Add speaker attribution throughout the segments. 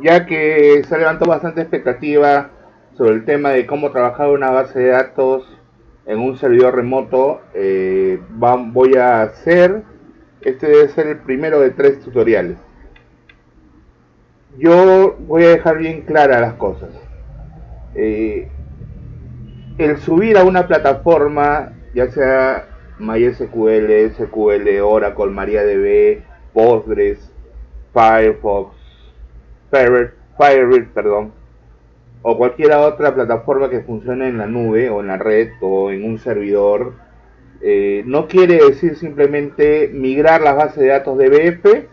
Speaker 1: ya que se levantó bastante expectativa sobre el tema de cómo trabajar una base de datos en un servidor remoto, voy a hacer, este debe ser el primero de 3 tutoriales. Yo voy a dejar bien claras las cosas. Eh, el subir a una plataforma, ya sea MySQL, SQL, Oracle, MariaDB, Postgres, Firefox, Firebird, perdón, o cualquier otra plataforma que funcione en la nube o en la red o en un servidor, no quiere decir simplemente migrar las bases de datos de BF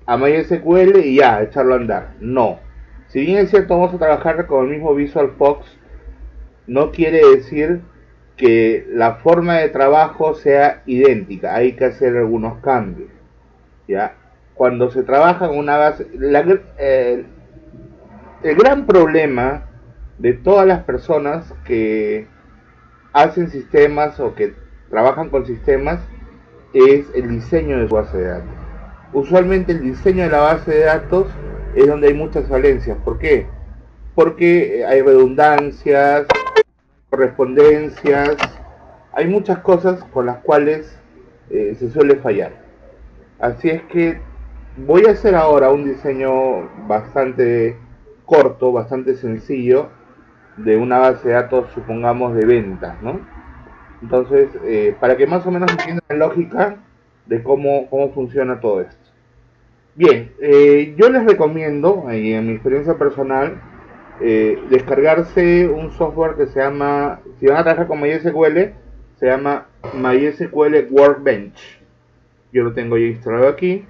Speaker 1: a MySQL y ya, echarlo a andar. No. Si bien es cierto, vamos a trabajar con el mismo VisualFox, no quiere decir que la forma de trabajo sea idéntica. Hay que hacer algunos cambios. ¿Ya? Cuando se trabaja con una base... el gran problema de todas las personas que hacen sistemas o que trabajan con sistemas es el diseño de su base de datos. Usualmente el diseño de la base de datos es donde hay muchas falencias. ¿Por qué? Porque hay redundancias, correspondencias, hay muchas cosas con las cuales se suele fallar. Así es que voy a hacer ahora un diseño bastante corto, bastante sencillo, de una base de datos, supongamos, de ventas, ¿no? Entonces, para que más o menos entiendan la lógica de cómo funciona todo esto. Bien, yo les recomiendo, en mi experiencia personal, descargarse un software que se llama, si van a trabajar con MySQL, se llama MySQL Workbench. Yo lo tengo ya instalado aquí.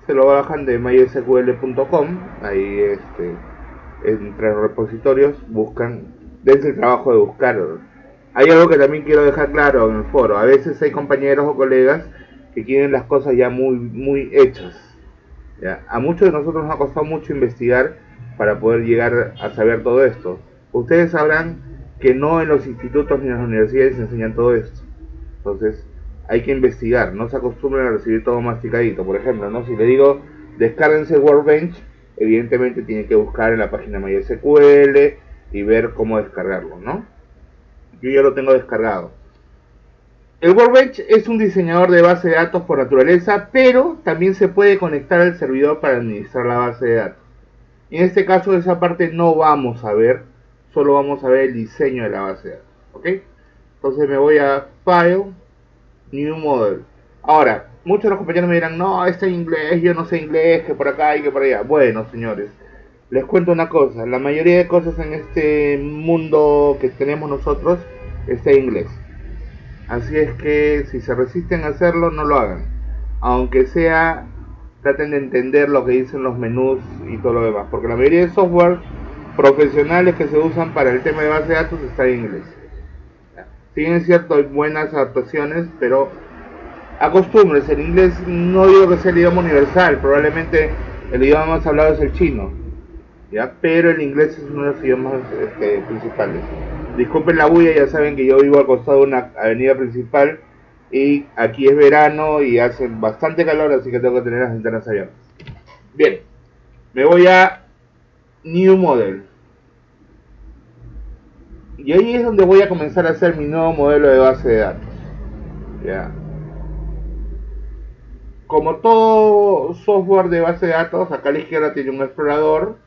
Speaker 1: Se lo bajan de mysql.com. Ahí entre los repositorios buscan, dense el trabajo de buscar. Hay algo que también quiero dejar claro en el foro. A veces hay compañeros o colegas que quieren las cosas ya muy hechas. ¿Ya? A muchos de nosotros nos ha costado mucho investigar para poder llegar a saber todo esto. Ustedes sabrán que no en los institutos ni en las universidades se enseñan todo esto. Entonces hay que investigar, no se acostumbren a recibir todo masticadito. Por ejemplo, ¿no? Si le digo descárguense Workbench, evidentemente tiene que buscar en la página MySQL y ver cómo descargarlo, ¿no? Yo ya lo tengo descargado. El Workbench es un diseñador de base de datos por naturaleza, pero también se puede conectar al servidor para administrar la base de datos. En este caso, esa parte no vamos a ver, solo vamos a ver el diseño de la base de datos, ¿ok? Entonces me voy a File, New Model. Ahora, muchos de los compañeros me dirán, no, está en inglés, yo no sé inglés, que por acá y que por allá. Bueno, señores, les cuento una cosa, la mayoría de cosas en este mundo que tenemos nosotros está en inglés. Así es que si se resisten a hacerlo, no lo hagan. Aunque sea, traten de entender lo que dicen los menús y todo lo demás. Porque la mayoría de software profesionales que se usan para el tema de base de datos está en inglés. Si bien es cierto, hay buenas adaptaciones, pero acostúmbrense. El inglés no digo que sea el idioma universal. Probablemente el idioma más hablado es el chino. ¿Ya? Pero el inglés es uno de los idiomas principales. Disculpen la bulla, ya saben que yo vivo al costado de una avenida principal y aquí es verano y hace bastante calor, así que tengo que tener las ventanas abiertas. Bien, me voy a New Model. Y ahí es donde voy a comenzar a hacer mi nuevo modelo de base de datos. ¿Ya? Como todo software de base de datos, acá a la izquierda tiene un explorador.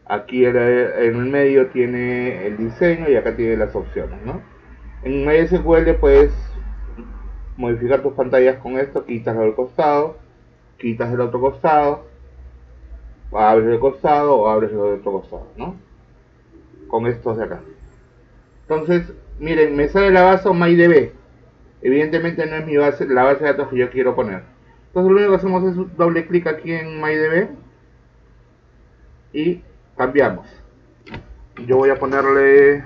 Speaker 1: Aquí en el medio tiene el diseño y acá tiene las opciones, ¿no? En MySQL puedes modificar tus pantallas con esto, quitas del costado, quitas del otro costado, abres el costado o abres el otro costado, ¿no? Con estos de acá. Entonces, miren, me sale la base MyDB. Evidentemente no es mi base, la base de datos que yo quiero poner. Entonces lo único que hacemos es doble clic aquí en MyDB y cambiamos. Yo voy a ponerle,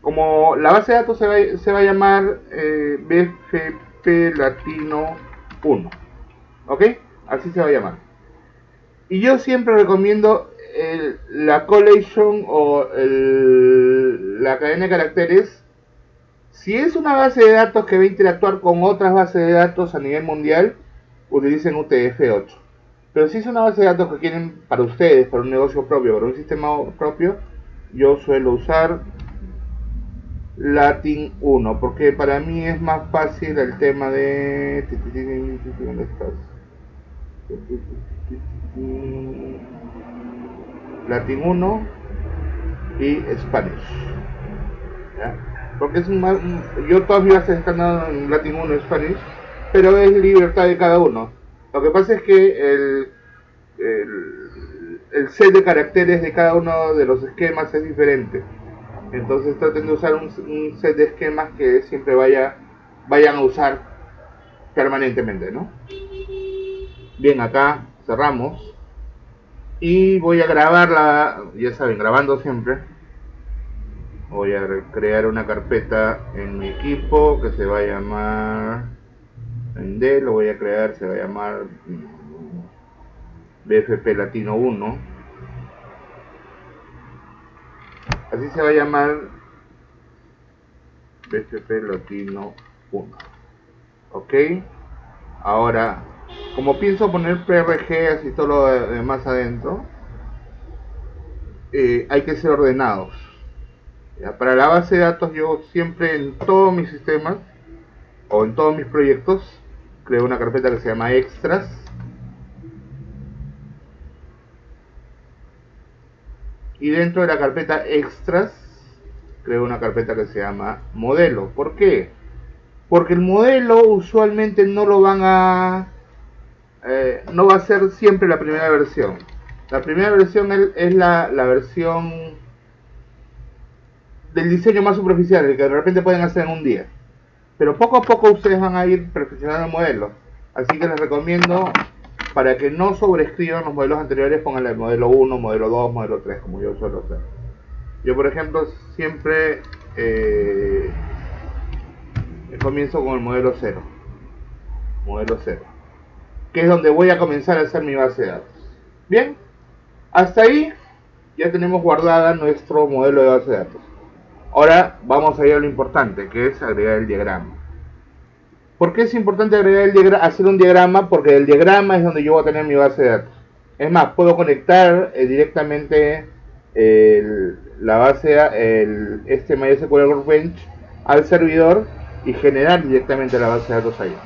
Speaker 1: como la base de datos se va a llamar BFP Latino 1, ¿ok? Así se va a llamar. Y yo siempre recomiendo la collation o la cadena de caracteres. Si es una base de datos que va a interactuar con otras bases de datos a nivel mundial, utilicen UTF-8. Pero si es una base de datos que quieren para ustedes, para un negocio propio, para un sistema propio, yo suelo usar Latin 1, porque para mí es más fácil el tema de... ¿Dónde estás? Latin 1 y Spanish, ¿ya? Porque es yo todas mis bases están dando en Latin 1 y Spanish, pero es libertad de cada uno. Lo que pasa es que el set de caracteres de cada uno de los esquemas es diferente. Entonces traten de usar un set de esquemas que siempre vayan a usar permanentemente, ¿no? Bien, acá cerramos. Y voy a grabarla, ya saben, grabando siempre. Voy a crear una carpeta en mi equipo que se va a llamar... En D lo voy a crear, se va a llamar BFP Latino 1. Así se va a llamar BFP Latino 1. Ok. Ahora, como pienso poner PRGs y todo lo demás adentro, hay que ser ordenados. ¿Ya? Para la base de datos, yo siempre en todos mis sistemas o en todos mis proyectos creo una carpeta que se llama extras. Y dentro de la carpeta extras creo una carpeta que se llama modelo. ¿Por qué? Porque el modelo usualmente no lo van a... no va a ser siempre la primera versión. La primera versión es la versión del diseño más superficial, el que de repente pueden hacer en un día. Pero poco a poco ustedes van a ir perfeccionando el modelo. Así que les recomiendo, para que no sobreescriban los modelos anteriores, pónganle el modelo 1, modelo 2, modelo 3, como yo suelo hacer. Yo, por ejemplo, siempre comienzo con el modelo 0. Modelo 0. Que es donde voy a comenzar a hacer mi base de datos. Bien, hasta ahí ya tenemos guardada nuestro modelo de base de datos. Ahora vamos a ir a lo importante, que es agregar el diagrama. ¿Por qué es importante hacer un diagrama? Porque el diagrama es donde yo voy a tener mi base de datos. Es más, puedo conectar directamente la base, este MySQL Workbench al servidor y generar directamente la base de datos ahí.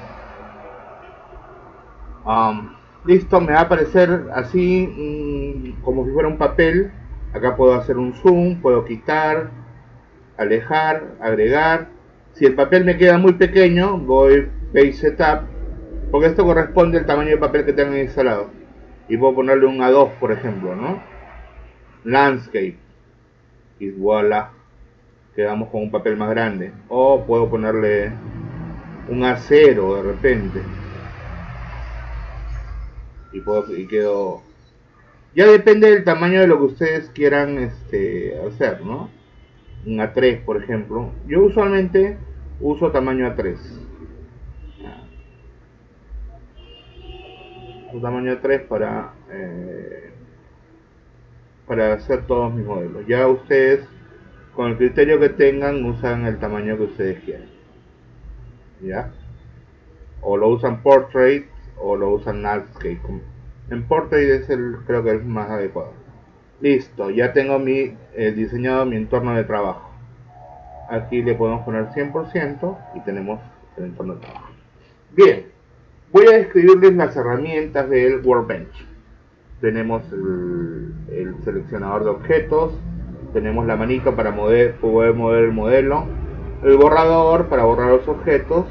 Speaker 1: Listo, me va a aparecer así como si fuera un papel. Acá puedo hacer un zoom, puedo quitar, alejar, agregar. Si el papel me queda muy pequeño, voy Page Setup, porque esto corresponde al tamaño de papel que tengan instalado. Y puedo ponerle un A2, por ejemplo, ¿no? Landscape. Y voilà, quedamos con un papel más grande. O puedo ponerle un A0 de repente. Y quedo... Ya depende del tamaño de lo que ustedes quieran hacer, ¿no? Un A3, por ejemplo. Yo usualmente uso tamaño A3. Un tamaño A3 para hacer todos mis modelos. Ya ustedes, con el criterio que tengan, usan el tamaño que ustedes quieran. ¿Ya? O lo usan Portrait o lo usan Landscape. En Portrait creo que es más adecuado. Listo, ya tengo diseñado mi entorno de trabajo. Aquí le podemos poner 100% y tenemos el entorno de trabajo. Bien, voy a describirles las herramientas del Workbench. Tenemos el seleccionador de objetos, tenemos la manito para poder mover el modelo, el borrador para borrar los objetos,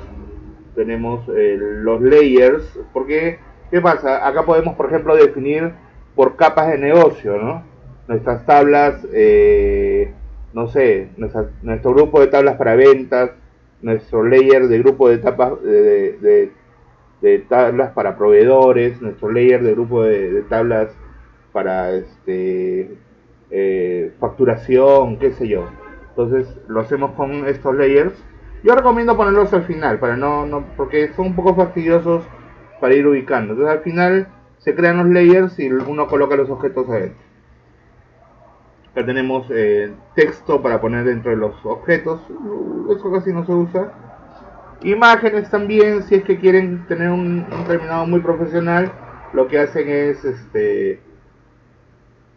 Speaker 1: tenemos los layers, porque ¿qué pasa? Acá podemos, por ejemplo, definir por capas de negocio, ¿no? Nuestras tablas, no sé, nuestro grupo de tablas para ventas, nuestro layer de grupo de tablas para proveedores, nuestro layer de grupo de tablas para facturación, qué sé yo. Entonces lo hacemos con estos layers. Yo recomiendo ponerlos al final para porque son un poco fastidiosos para ir ubicando. Entonces al final se crean los layers y uno coloca los objetos adentro. Acá tenemos texto para poner dentro de los objetos. Eso casi no se usa. Imágenes también, si es que quieren tener un terminado muy profesional, lo que hacen es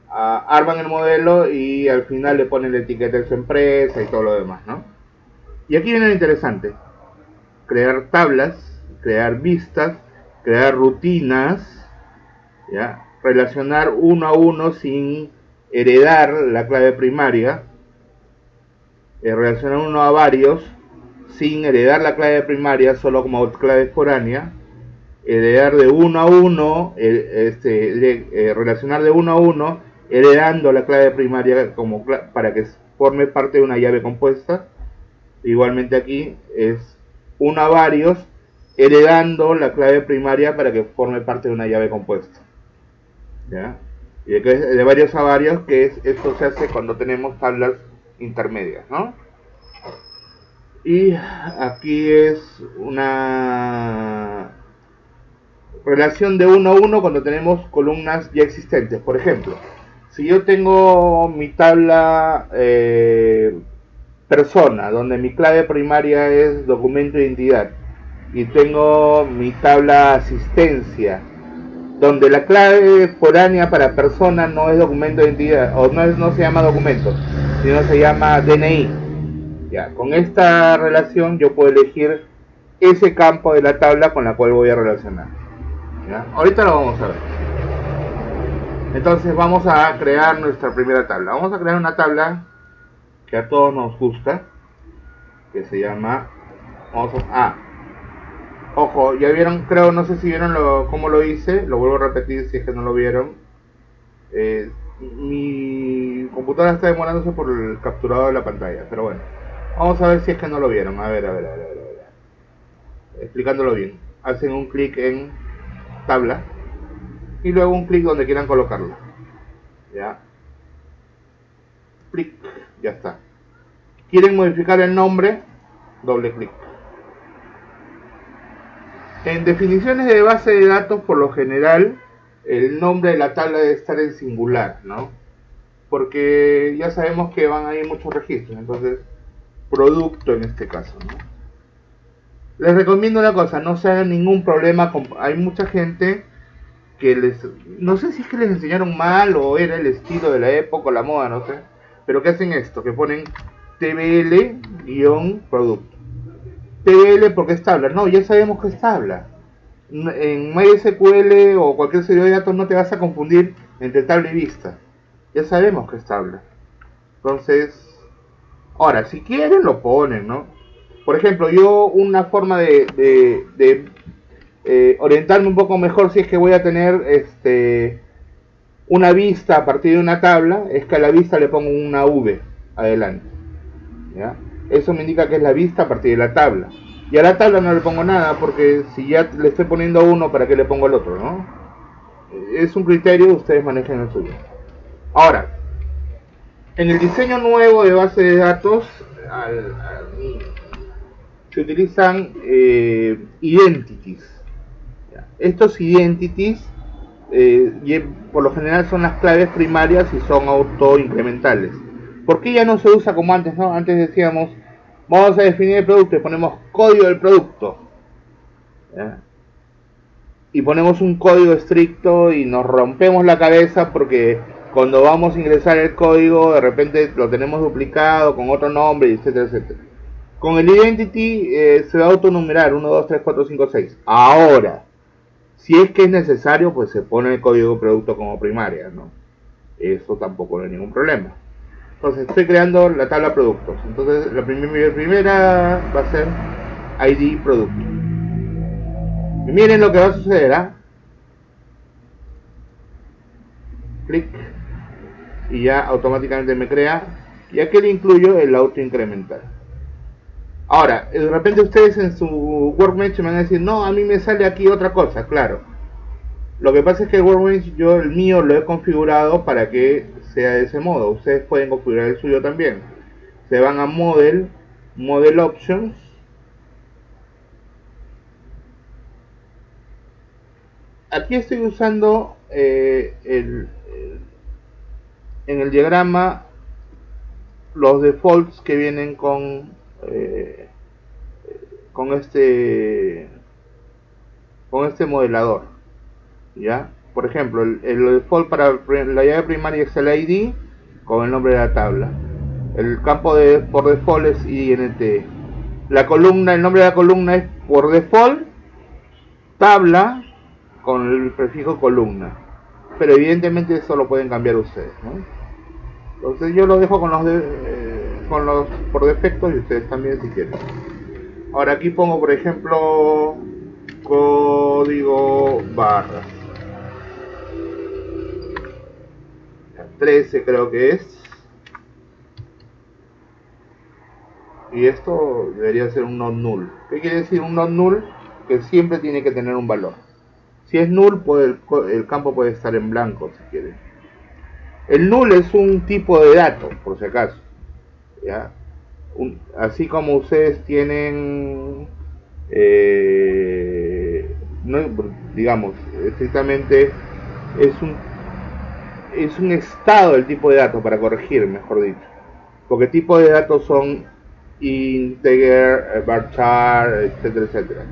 Speaker 1: arman el modelo y al final le ponen la etiqueta de su empresa y todo lo demás, ¿no? Y aquí viene lo interesante: crear tablas, crear vistas, crear rutinas, ¿ya? Relacionar uno a uno sin heredar la clave primaria, relacionar uno a varios sin heredar la clave primaria solo como clave foránea, heredar de uno a uno, relacionar de uno a uno, heredando la clave primaria como para que forme parte de una llave compuesta. Igualmente aquí es uno a varios, heredando la clave primaria para que forme parte de una llave compuesta, ¿ya? Y de varios a varios, que esto se hace cuando tenemos tablas intermedias, ¿no? Y aquí es una relación de uno a uno cuando tenemos columnas ya existentes. Por ejemplo, si yo tengo mi tabla persona, donde mi clave primaria es documento de identidad, y tengo mi tabla asistencia, donde la clave foránea para persona no es documento de identidad, o no se llama documento, sino se llama DNI. Ya, con esta relación yo puedo elegir ese campo de la tabla con la cual voy a relacionar. ¿Ya? Ahorita lo vamos a ver. Entonces vamos a crear nuestra primera tabla. Vamos a crear una tabla que a todos nos gusta, que se llama... Ojo, ya vieron, creo, no sé si vieron cómo lo hice. Lo vuelvo a repetir si es que no lo vieron. Mi computadora está demorándose por el capturado de la pantalla, pero bueno, vamos a ver si es que no lo vieron. A ver. Explicándolo bien: hacen un clic en tabla y luego un clic donde quieran colocarlo. Ya, clic, ya está. Quieren modificar el nombre, doble clic. En definiciones de base de datos, por lo general, el nombre de la tabla debe estar en singular, ¿no? Porque ya sabemos que van a ir muchos registros, entonces producto en este caso, ¿no? Les recomiendo una cosa: no se hagan ningún problema hay mucha gente que no sé si es que les enseñaron mal o era el estilo de la época o la moda, no sé, pero que hacen esto, que ponen tbl-producto. tbl porque es tabla. No, ya sabemos que es tabla. En MySQL o cualquier servidor de datos no te vas a confundir entre tabla y vista. Ya sabemos que es tabla. Entonces, ahora, si quieren lo ponen, ¿no? Por ejemplo, yo una forma de orientarme un poco mejor si es que voy a tener una vista a partir de una tabla, es que a la vista le pongo una V adelante, ¿ya? Eso me indica que es la vista a partir de la tabla. Y a la tabla no le pongo nada, porque si ya le estoy poniendo uno, ¿para qué le pongo el otro, no? Es un criterio, ustedes manejen el suyo. Ahora, en el diseño nuevo de base de datos se utilizan identities. Estos identities por lo general son las claves primarias y son autoincrementales. ¿Por qué ya no se usa como antes, no? Antes decíamos, vamos a definir el producto y ponemos código del producto, ¿ya? Y ponemos un código estricto y nos rompemos la cabeza porque cuando vamos a ingresar el código de repente lo tenemos duplicado con otro nombre, etcétera, etcétera. Con el identity se va a autonumerar 1, 2, 3, 4, 5, 6. Ahora, si es que es necesario, pues se pone el código de producto como primaria, ¿no? Eso tampoco no hay ningún problema. Entonces estoy creando la tabla productos. Entonces la primera va a ser ID producto. Y miren lo que va a suceder, ¿ah? Clic y ya automáticamente me crea. Y aquí le incluyo el auto incremental. Ahora, de repente ustedes en su Workbench me van a decir, no, a mí me sale aquí otra cosa. Claro, lo que pasa es que el Workbench el mío lo he configurado para que sea de ese modo. Ustedes pueden configurar el suyo también. Se van a Model Options. Aquí estoy usando en el diagrama los defaults que vienen con este modelador. ¿ya? Por ejemplo, el default para la llave primaria es el ID con el nombre de la tabla. El campo por default es INT. La columna, el nombre de la columna es por default tabla con el prefijo columna. Pero evidentemente eso lo pueden cambiar ustedes, ¿no? Entonces yo lo dejo con los por defecto y ustedes también si quieren. Ahora aquí pongo por ejemplo código barras 13 creo que es, y esto debería ser un not null. ¿Qué quiere decir un not null? Que siempre tiene que tener un valor. Si es null, el campo puede estar en blanco si quiere. El null es un tipo de dato, por si acaso, ¿ya? Así como ustedes tienen no, digamos estrictamente es un estado del tipo de datos, para corregir mejor dicho, porque tipo de datos son integer, varchar, etcétera, etcétera.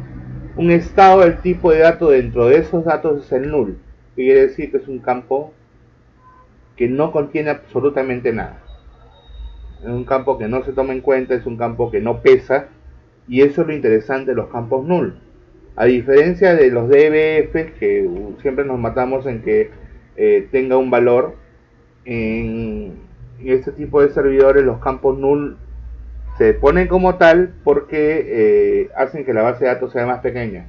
Speaker 1: Un estado del tipo de dato dentro de esos datos es el null, que quiere decir que es un campo que no contiene absolutamente nada. Es un campo que no se toma en cuenta, es un campo que no pesa, y eso es lo interesante de los campos null. A diferencia de los DBF, que siempre nos matamos en que tenga un valor, en este tipo de servidores los campos null se ponen como tal porque hacen que la base de datos sea más pequeña,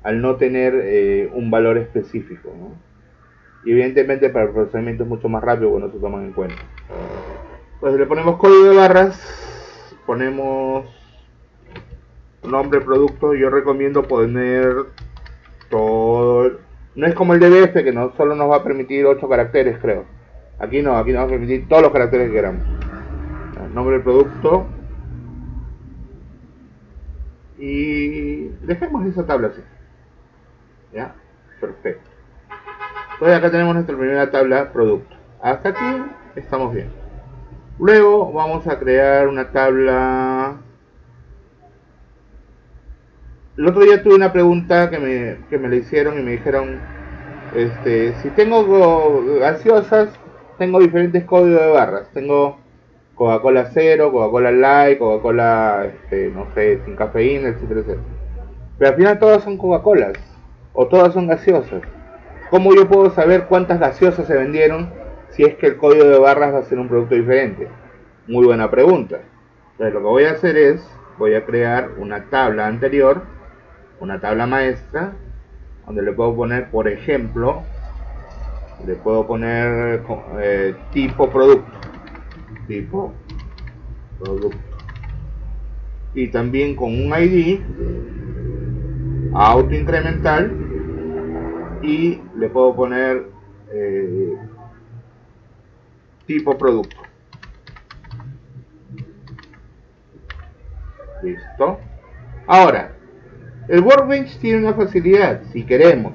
Speaker 1: al no tener un valor específico, ¿no? Y evidentemente para el procesamiento es mucho más rápido cuando se toman en cuenta. Entonces le ponemos código de barras, ponemos nombre, producto. Yo recomiendo poner todo. No es como el DBF que no solo nos va a permitir 8 caracteres, creo. Aquí no, aquí nos va a permitir todos los caracteres que queramos. Nombre del producto. Y dejemos esa tabla así. Ya, perfecto. Entonces acá tenemos nuestra primera tabla producto. Hasta aquí estamos bien. Luego vamos a crear una tabla. El otro día tuve una pregunta que me le hicieron y me dijeron, si tengo gaseosas, tengo diferentes códigos de barras. Tengo Coca-Cola cero, Coca-Cola light, Coca-Cola, no sé, sin cafeína, etcétera, etcétera. Pero al final todas son Coca-Colas o todas son gaseosas. ¿Cómo yo puedo saber cuántas gaseosas se vendieron si es que el código de barras va a ser un producto diferente? Muy buena pregunta. Entonces lo que voy a hacer es, voy a crear una tabla anterior, una tabla maestra, donde le puedo poner, por ejemplo, le puedo poner tipo producto, y también con un ID auto incremental, y le puedo poner tipo producto. Listo. Ahora, el Workbench tiene una facilidad, si queremos,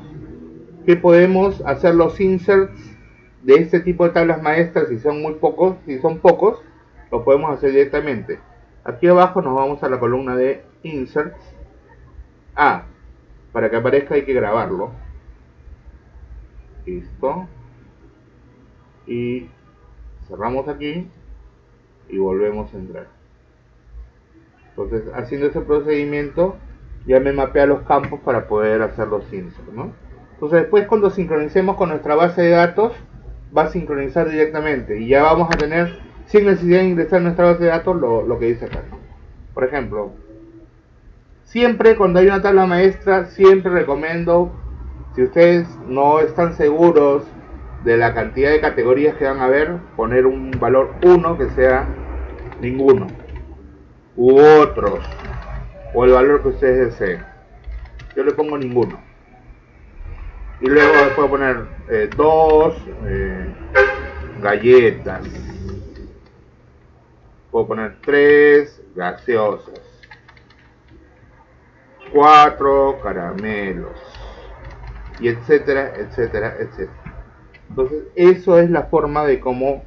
Speaker 1: que podemos hacer los inserts de este tipo de tablas maestras. Si son pocos, lo podemos hacer directamente. Aquí abajo nos vamos a la columna de inserts. Para que aparezca hay que grabarlo. Listo. Y cerramos aquí y volvemos a entrar. Entonces, haciendo ese procedimiento ya me mapea los campos para poder hacer los inserts, ¿no? Entonces después, cuando sincronicemos con nuestra base de datos, va a sincronizar directamente y ya vamos a tener, sin necesidad de ingresar en nuestra base de datos, lo que dice acá, ¿no? Por ejemplo, siempre cuando hay una tabla maestra, siempre recomiendo, si ustedes no están seguros de la cantidad de categorías que van a ver, poner un valor 1 que sea ninguno, u otros, o el valor que ustedes deseen. Yo le pongo ninguno. Y luego puedo poner 2 galletas. Puedo poner 3 gaseosas. 4 caramelos. Y etcétera, etcétera, etcétera. Entonces, eso es la forma de cómo